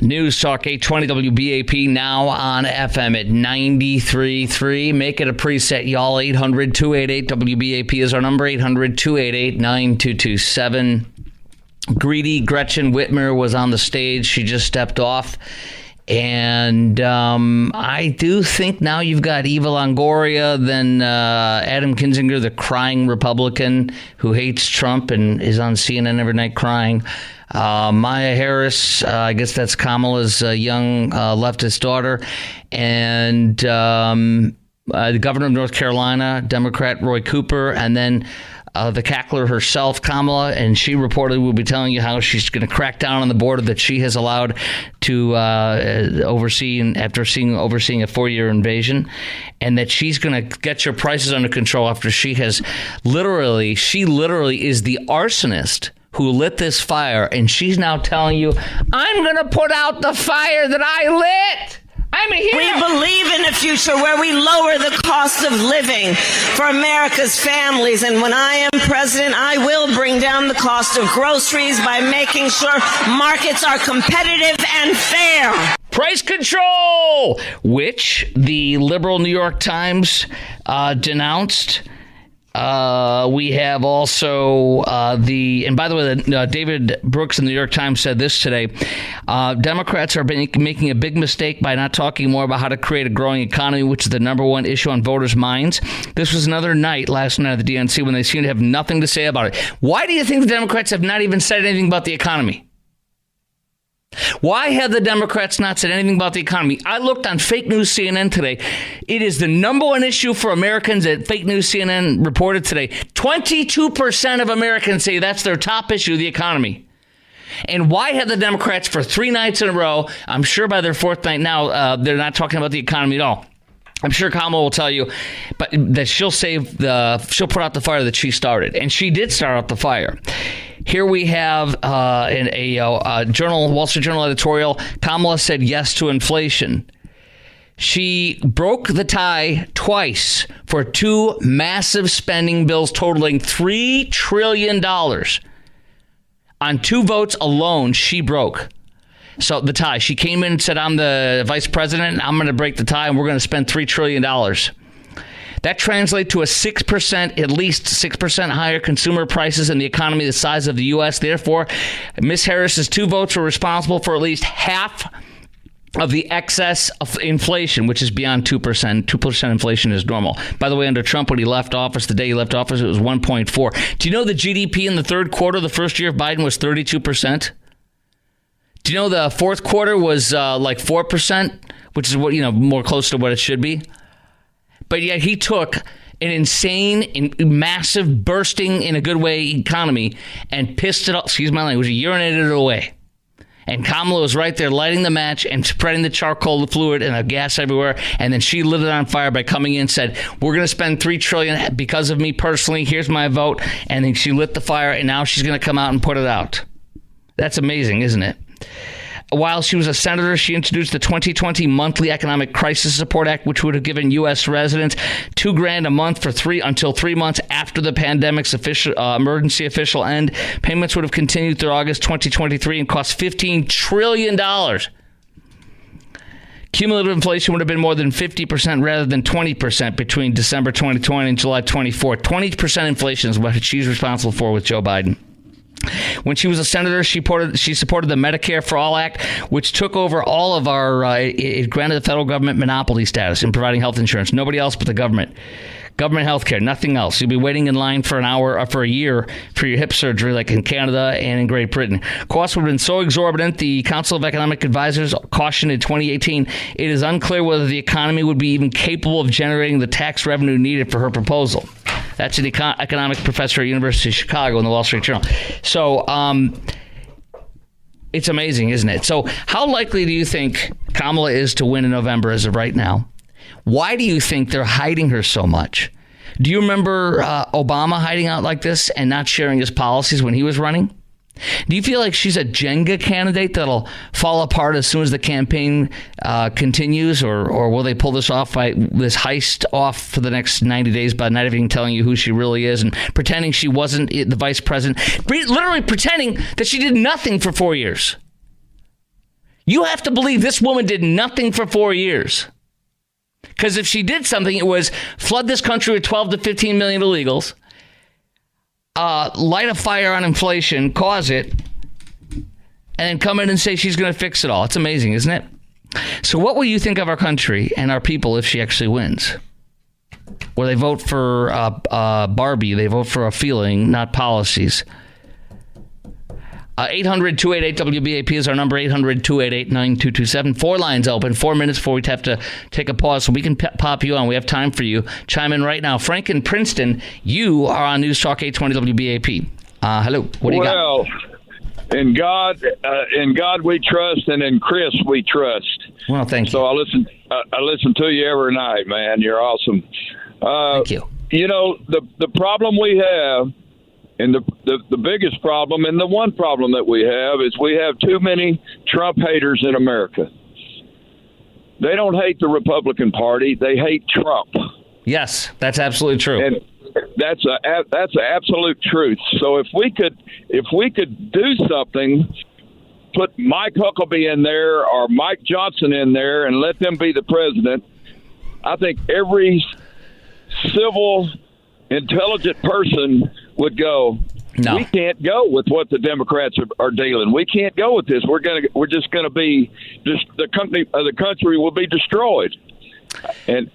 News Talk 820 WBAP, now on FM at 93.3. Make it a preset, y'all. 800-288-WBAP is our number. 800-288-9227. Greedy Gretchen Whitmer was on the stage. She just stepped off. And I do think now you've got Eva Longoria, then Adam Kinzinger, the crying Republican who hates Trump and is on CNN every night crying. Maya Harris, I guess that's Kamala's young leftist daughter. And the governor of North Carolina, Democrat Roy Cooper, and then the cackler herself, Kamala, and she reportedly will be telling you how she's going to crack down on the border that she has allowed to oversee, and after overseeing a 4-year invasion, and that she's going to get your prices under control after she literally is the arsonist who lit this fire, and she's now telling you, I'm going to put out the fire that I lit. I'm here. We believe in a future where we lower the cost of living for America's families. And when I am president, I will bring down the cost of groceries by making sure markets are competitive and fair. Price control, which the liberal New York Times denounced. We have also and by the way, David Brooks in the New York Times said this today. Democrats are making a big mistake by not talking more about how to create a growing economy, which is the number one issue on voters' minds. This was another night last night at the DNC when they seem to have nothing to say about it. Why do you think the Democrats have not even said anything about the economy? Why have the Democrats not said anything about the economy? I looked on Fake News CNN today. It is the number one issue for Americans that Fake News CNN reported today. 22% of Americans say that's their top issue, the economy. And why have the Democrats for 3 nights in a row, I'm sure by their 4th night now, they're not talking about the economy at all. I'm sure Kamala will tell you but that she'll put out the fire that she started. And she did start out the fire. Here we have in a Wall Street Journal editorial, Kamala said yes to inflation. She broke the tie twice for 2 massive spending bills totaling $3 trillion. On 2 votes alone, she broke. So the tie. She came in and said, I'm the vice president, and I'm going to break the tie, and we're going to spend $3 trillion. That translates to at least 6% higher consumer prices in the economy the size of the U.S. Therefore, Ms. Harris's 2 votes were responsible for at least half of the excess of inflation, which is beyond 2%. 2% inflation is normal. By the way, under Trump, when he left office, the day he left office, it was 1.4. Do you know the GDP in the 3rd quarter, the first year of Biden, was 32%? Do you know the 4th quarter was like 4%, which is what, more close to what it should be? But yet he took an insane, massive, bursting in a good way economy and pissed it up, excuse my language, urinated it away. And Kamala was right there lighting the match and spreading the charcoal fluid and the gas everywhere. And then she lit it on fire by coming in and said, we're going to spend $3 trillion because of me personally. Here's my vote. And then she lit the fire, and now she's going to come out and put it out. That's amazing, isn't it? While she was a senator, she introduced the 2020 Monthly Economic Crisis Support Act, which would have given U.S. residents $2,000 a month until 3 months after the pandemic's emergency official end. Payments would have continued through August 2023 and cost $15 trillion. Cumulative inflation would have been more than 50% rather than 20% between December 2020 and July 24. 20% inflation is what she's responsible for with Joe Biden. When she was a senator, she supported the Medicare for All Act, which took over all of it granted the federal government monopoly status in providing health insurance. Nobody else but the government. Government health care, nothing else. You'll be waiting in line for an hour or for a year for your hip surgery, like in Canada and in Great Britain. Costs would have been so exorbitant, the Council of Economic Advisors cautioned in 2018, it is unclear whether the economy would be even capable of generating the tax revenue needed for her proposal. That's an economic professor at University of Chicago in the Wall Street Journal. So it's amazing, isn't it? So how likely do you think Kamala is to win in November as of right now? Why do you think they're hiding her so much? Do you remember Obama hiding out like this and not sharing his policies when he was running? Do you feel like she's a Jenga candidate that'll fall apart as soon as the campaign continues, or will they pull this heist off for the next 90 days by not even telling you who she really is and pretending she wasn't the vice president, literally pretending that she did nothing for 4 years? You have to believe this woman did nothing for 4 years. Because if she did something, it was flood this country with 12 to 15 million illegals, light a fire on inflation, cause it, and then come in and say she's going to fix it all. It's amazing, isn't it? So what will you think of our country and our people if she actually wins? Well, they vote for Barbie. They vote for a feeling, not policies. 800-288-WBAP is our number, 800-288-9227. 4 lines open, 4 minutes before we have to take a pause, so we can pop you on. We have time for you. Chime in right now. Frank in Princeton, you are on News Talk 820 WBAP. Hello. What do you got? Well, in God we trust, and in Chris we trust. Well, thank you. So I listen to you every night, man. You're awesome. Thank you. You know, the problem we have, and the biggest problem, and the one problem that we have, is we have too many Trump haters in America. They don't hate the Republican Party; they hate Trump. Yes, that's absolutely true. And that's an absolute truth. So if we could do something, put Mike Huckabee in there or Mike Johnson in there, and let them be the president, I think every civil, intelligent person would go, no, we can't go with what the Democrats are dealing. We can't go with this. We're just going to be the country will be destroyed. And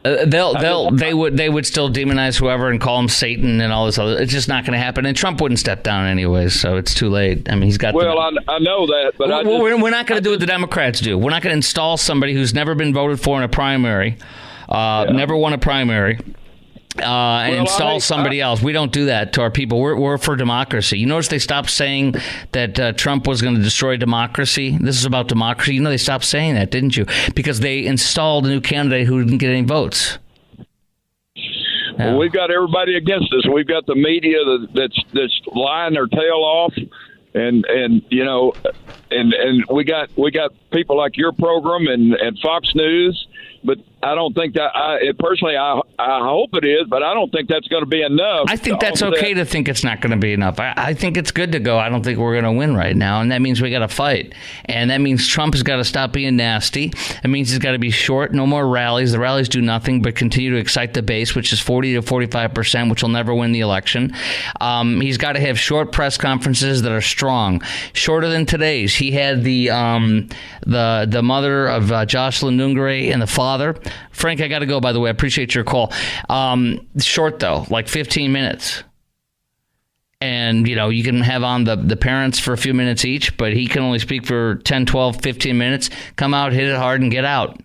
they would still demonize whoever and call him Satan and all this other. It's just not going to happen. And Trump wouldn't step down anyways, so it's too late. I mean, he's got. Well, I know that, but we're not going to do what the Democrats do. We're not going to install somebody who's never been voted for in a primary, never won a primary. And install somebody else. We don't do that to our people. We're for democracy. You notice they stopped saying that Trump was going to destroy democracy. This is about democracy. You know, they stopped saying that, didn't you? Because they installed a new candidate who didn't get any votes. Well, we've got everybody against us. We've got the media that's lying their tail off, and you know, and we got people like your program and Fox News. But I don't think that personally, I hope it is, but I don't think that's going to be enough. I think that's okay to think it's not going to be enough. I think it's good to go. I don't think we're going to win right now. And that means we got to fight. And that means Trump has got to stop being nasty. It means he's got to be short. No more rallies. The rallies do nothing but continue to excite the base, which is 40 to 45%, which will never win the election. He's got to have short press conferences that are strong, shorter than today's. He had the mother of Jocelyn Nungare and the father. Frank, I got to go, by the way. I appreciate your call. Short, though, like 15 minutes. And, you know, you can have on the parents for a few minutes each, but he can only speak for 10, 12, 15 minutes. Come out, hit it hard, and get out.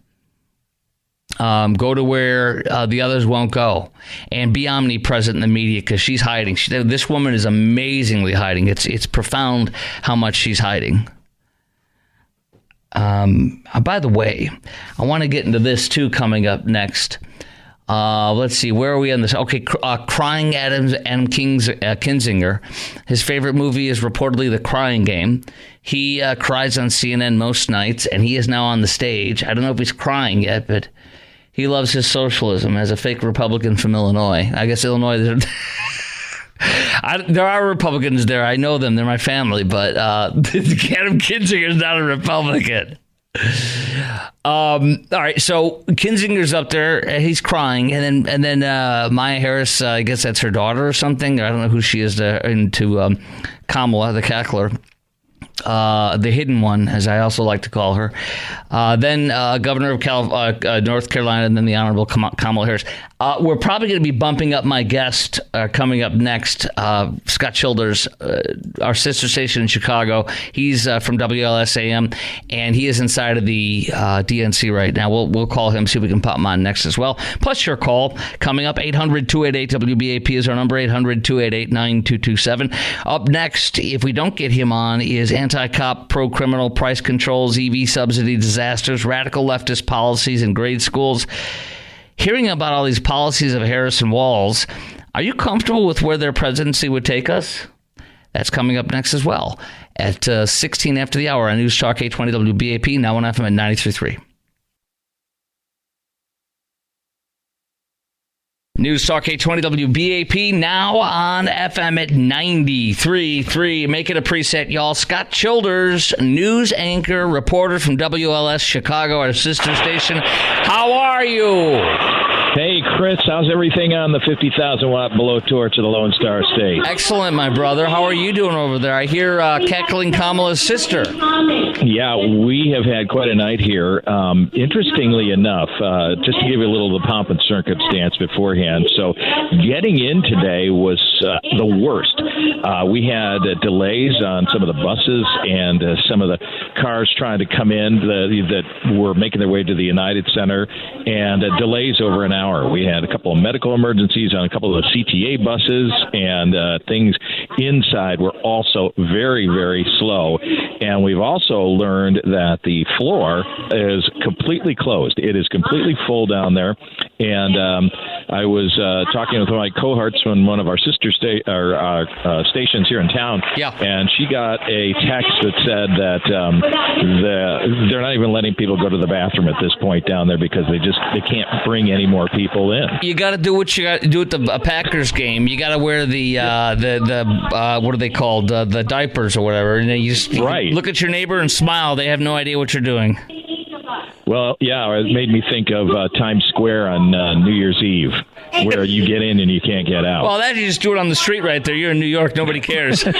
Go to where the others won't go. And be omnipresent in the media, because she's hiding. This woman is amazingly hiding. It's profound how much she's hiding. By the way, I want to get into this too coming up next. Let's see, where are we on this? Okay, Crying Adam Kinzinger. His favorite movie is reportedly The Crying Game. He cries on CNN most nights, and he is now on the stage. I don't know if he's crying yet, but he loves his socialism as a fake Republican from Illinois. I guess Illinois... there are Republicans there. I know them. They're my family. But Adam Kinzinger is not a Republican. All right. So Kinzinger's up there. He's crying. And then Maya Harris, I guess that's her daughter or something. I don't know who she is into Kamala, the cackler. The hidden one, as I also like to call her. Then Governor of North Carolina, and then the Honorable Kamala Harris. We're probably going to be bumping up my guest coming up next, Scott Childers, our sister station in Chicago. He's from WLS-AM, and he is inside of the DNC right now. We'll call him, see if we can pop him on next as well. Plus your call coming up, 800-288-WBAP is our number, 800-288-9227. Up next, if we don't get him on, is anti-cop, pro-criminal, price controls, EV subsidy disasters, radical leftist policies in grade schools. Hearing about all these policies of Harris and Walz, are you comfortable with where their presidency would take us? That's coming up next as well at 16 after the hour on News Talk 820 WBAP, now on FM at 93.3. News Talk 820 WBAP, now on FM at 93.3. Make it a preset, y'all. Scott Childers, news anchor, reporter from WLS Chicago, our sister station. How are you? Hey, Chris, how's everything on the 50,000-watt blowtorch of the Lone Star State? Excellent, my brother. How are you doing over there? I hear cackling Kamala's sister. Yeah, we have had quite a night here. Interestingly enough, just to give you a little of the pomp and circumstance beforehand, so getting in today was the worst. We had delays on some of the buses and some of the cars trying to come in that were making their way to the United Center, and delays over an hour. We had a couple of medical emergencies on a couple of the CTA buses, and things inside were also very, very slow. And we've also learned that the floor is completely closed. It is completely full down there. And I was talking with my cohorts on one of our sister stations here in town, and she got a text that said that they're not even letting people go to the bathroom at this point down there because they can't bring any more people in. You got to do what you got to do at the Packers game. You got to wear the what are they called? The diapers or whatever. And you just look at your neighbor and smile. They have no idea what you're doing. Well, yeah, it made me think of Times Square on New Year's Eve, where you get in and you can't get out. Well, that you just do it on the street right there. You're in New York. Nobody cares. Oh,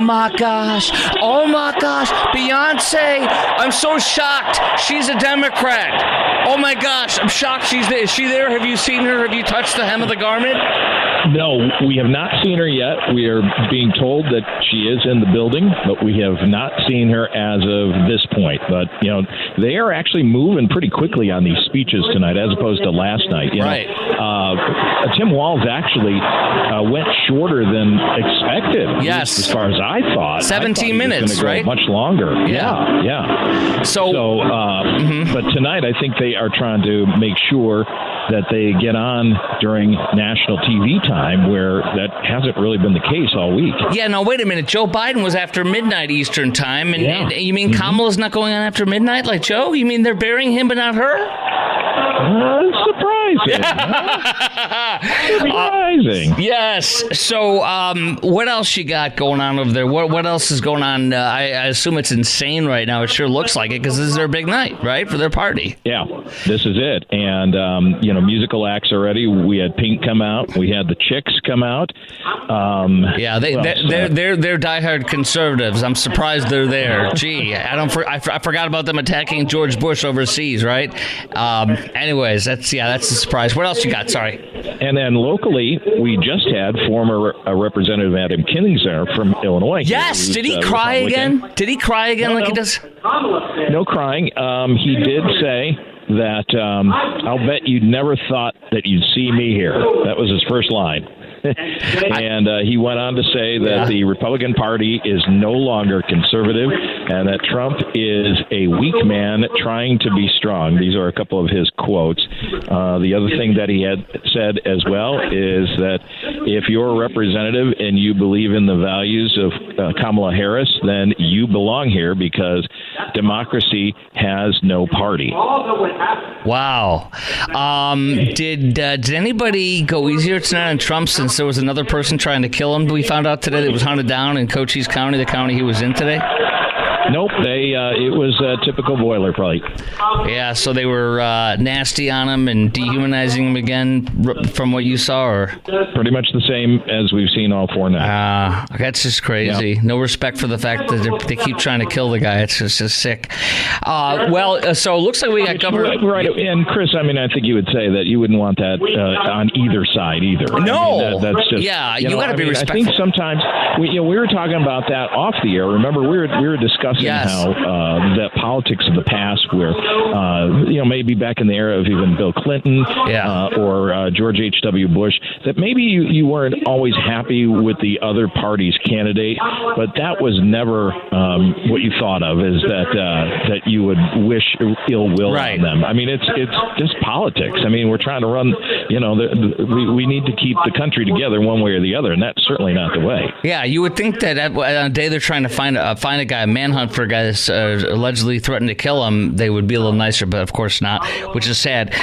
my gosh. Beyonce, I'm so shocked. She's a Democrat. Oh, my gosh. I'm shocked she's there. Is she there? Have you seen her? Have you touched the hem of the garment? No, we have not seen her yet. We are being told that she is in the building, but we have not seen her as of this point. But, they are actually moving pretty quickly on these speeches tonight as opposed to last night. Tim Walz actually went shorter than expected. Yes. As far as I thought. 17 minutes, right? Much longer. Yeah. But tonight I think they are trying to make sure that they get on during national TV time, where that hasn't really been the case all week. Yeah, no, wait a minute. Joe Biden was after midnight Eastern time, and you mean Kamala's not going on after midnight like Joe? You mean they're burying him but not her? Surprising. Surprising. Yes. So, what else you got going on over there? What else is going on? I assume it's insane right now. It sure looks like it because this is their big night, right, for their party. Yeah, this is it. And musical acts already. We had Pink come out. We had the Chicks come out. They're diehard conservatives. I'm surprised they're there. Gee, I forgot about them attacking George Bush overseas, right? Anyways, that's a surprise. What else you got? Sorry. And then locally, we just had former Representative Adam Kinzinger from Illinois. Yes. Did he cry again? Did he cry again like he does? No crying. He did say that I'll bet you never thought that you'd see me here. That was his first line. And he went on to say that the Republican Party is no longer conservative and that Trump is a weak man trying to be strong. These are a couple of his quotes. The other thing that he had said as well is that if you're a representative and you believe in the values of Kamala Harris, then you belong here because democracy has no party. Wow. Did anybody go easier tonight on Trump since there was another person trying to kill him? We found out today that was hunted down in Cochise County, the county he was in today. Nope, it was a typical boilerplate. Yeah, so they were nasty on him and dehumanizing him again from what you saw, or pretty much the same as we've seen all four nights. That's just crazy. Yep. No respect for the fact that they keep trying to kill the guy. It's just sick. So it looks like we got government. Right, and Chris, I think you would say that you wouldn't want that on either side either. No, that's just you got to be respectful. I think sometimes we were talking about that off the air. Remember, we were discussing how the politics of the past, where maybe back in the era of even Bill Clinton or George H.W. Bush, that maybe you weren't always happy with the other party's candidate, but that was never what you thought of, is that you would wish ill will on them. It's just politics. We're trying to run. We need to keep the country together one way or the other, and that's certainly not the way. Yeah, you would think that on a day they're trying to find a guy, manhunt manhunt for guys allegedly threatened to kill him, they would be a little nicer, but of course not, which is sad.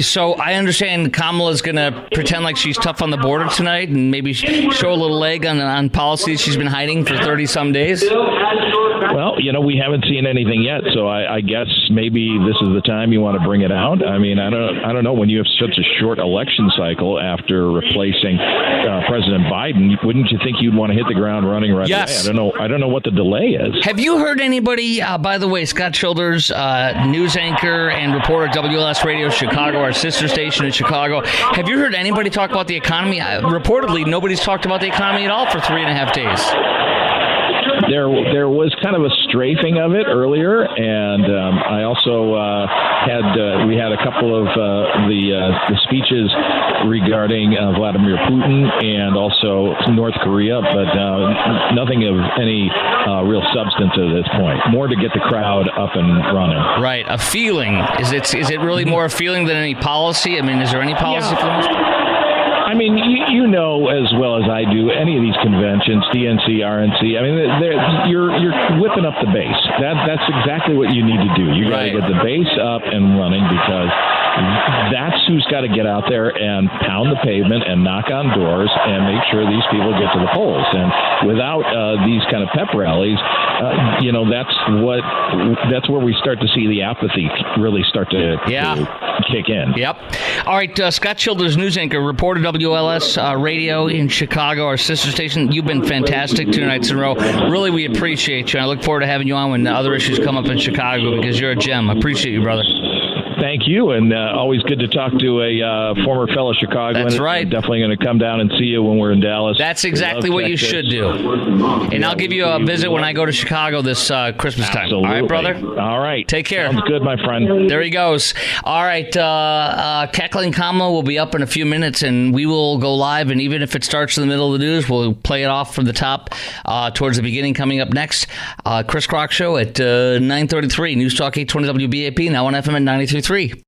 So I understand Kamala's going to pretend like she's tough on the border tonight and maybe show a little leg on policies she's been hiding for 30-some days. Well, we haven't seen anything yet, so I guess maybe this is the time you want to bring it out. I mean, I don't know. When you have such a short election cycle after replacing President Biden, wouldn't you think you'd want to hit the ground running right Yes. away? I don't know what the delay is. Have you heard anybody, by the way, Scott Childers, news anchor and reporter at WLS Radio Chicago, our sister station in Chicago, have you heard anybody talk about the economy? Reportedly, nobody's talked about the economy at all for 3.5 days. There was kind of a strafing of it earlier, and I also we had a couple of the speeches regarding Vladimir Putin and also North Korea, but nothing of any real substance at this point. More to get the crowd up and running. Right, a feeling. Is it really more a feeling than any policy? I mean, is there any policy for this? I mean, you know as well as I do, any of these conventions, DNC, RNC, I mean, you're whipping up the base. That's exactly what you need to do. You got to get the base up and running, because that's who's got to get out there and pound the pavement and knock on doors and make sure these people get to the polls. And without these kind of pep rallies, that's where we start to see the apathy really start to kick in. Yep. All right, Scott Childers, news anchor, reporter WLS Radio in Chicago, our sister station. You've been fantastic 2 nights in a row. Really, we appreciate you. I look forward to having you on when other issues come up in Chicago, because you're a gem. I appreciate you, brother. Thank you, and always good to talk to a former fellow Chicagoan. That's right. I'm definitely going to come down and see you when we're in Dallas. That's exactly what you should do. And I'll give you a visit when I go to Chicago this Christmas time. Absolutely. All right, brother? All right. Take care. Sounds good, my friend. There he goes. All right, Cackling Kamala will be up in a few minutes, and we will go live, and even if it starts in the middle of the news, we'll play it off from the top towards the beginning coming up next. Chris Crock Show at 9:33, News Talk 820 WBAP, now on FM at 93.3.